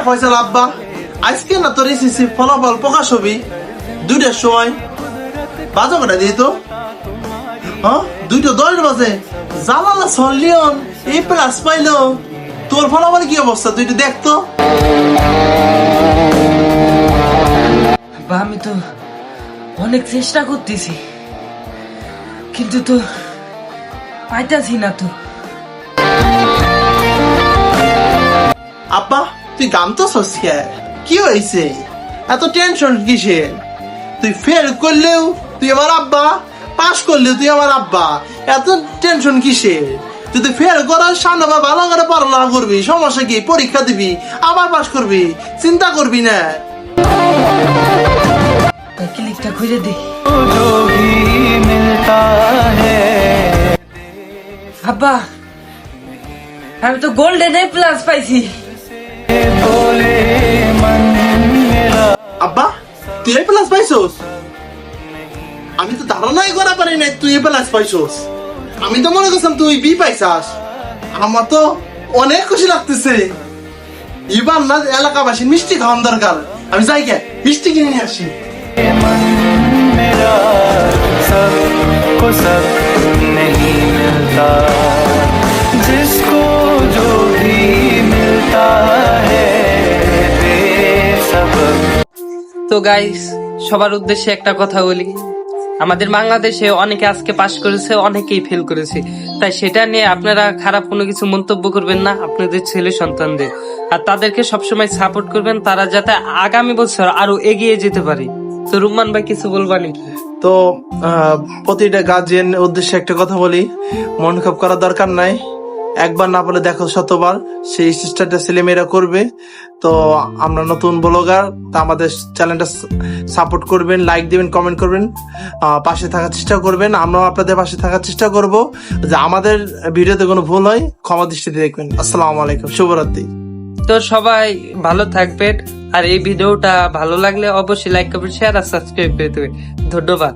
ফয়সাল আব্বা, আজকে না তোর এসএসসি ফলাফল প্রকাশ হবি 2টার সময়। বাজে কটা দিয়ে তো 2:10 বাজে। জালালা সলিয়ন A+ পাইলো। তোর ফলাফল কি অবস্থা তুই একটু দেখ তো। আমি তো অনেক চেষ্টা করতেছি, কিন্তু তো পাইতাছি না তো। আব্বা তুই গান তো সস্যা, কি হয়েছে এত টেনশন কিসের? তুই ফেল করলেও তুই আমার আব্বা, পাস করলেও তুই আমার আব্বা, এত টেনশন কিসের? তুই তো ফেল করার সামনে বা ভালো করে পড়ালেখা করবি, সমস্যা কি? পরীক্ষা দিবি আবার পাস করবি, চিন্তা করবি না। ক্লিকটা খুঁজে দে। আব্বা আমি তো গোল্ডেন A+ পাইছি। আব্বা তুই A+ পাইছোস? আমি তো ধারণাই করা পারি নাই তুই A+ পাইছোস। আমি তো মনে করছিলাম তুই B পাইছাস। আমার তো অনেক খুশি লাগতেছে। এবার না এলাকাবাসী মিষ্টি খাওয়ান দরকার। আমি যাই গে মিষ্টি কিনে নিয়ে আসি। তো গাইস, সবার উদ্দেশ্যে একটা কথা বলি, আমাদের বাংলাদেশে অনেকে আজকে পাশ করেছে, অনেকেই ফেল করেছে, তাই সেটা নিয়ে আপনারা খারাপ কোনো কিছু মন্তব্য করবেন না আপনাদের ছেলে সন্তানদের, আর তাদেরকে সবসময় সাপোর্ট করবেন, তারা যাতে আগামী বছর আরো এগিয়ে যেতে পারে। তো রুম্মান ভাই কিছু বলবা নাকি? তো প্রতিটা গার্জিয়ান উদ্দেশ্যে একটা কথা বলি, মন খারাপ করার দরকার নাই। একবার না বলে দেখো শতবার, সেই চেষ্টাটা ছেলেমেয়েরা করবে। তো আমরা নতুন ব্লগার, তা আমাদের চ্যানেলটা সাপোর্ট করবেন, লাইক দিবেন, কমেন্ট করবেন, পাশে থাকার চেষ্টা করবেন। আমরাও আপনাদের পাশে থাকার চেষ্টা করব। যে আমাদের ভিডিওতে কোনো ভুল হয় ক্ষমা দৃষ্টিতে দেখবেন। আসসালামু আলাইকুম, শুভরাত্রি। তো সবাই ভালো থাকবেন, আর এই ভিডিওটা ভালো লাগলে অবশ্যই লাইক করবেন, শেয়ার আর সাবস্ক্রাইব করে দেবেন। ধন্যবাদ।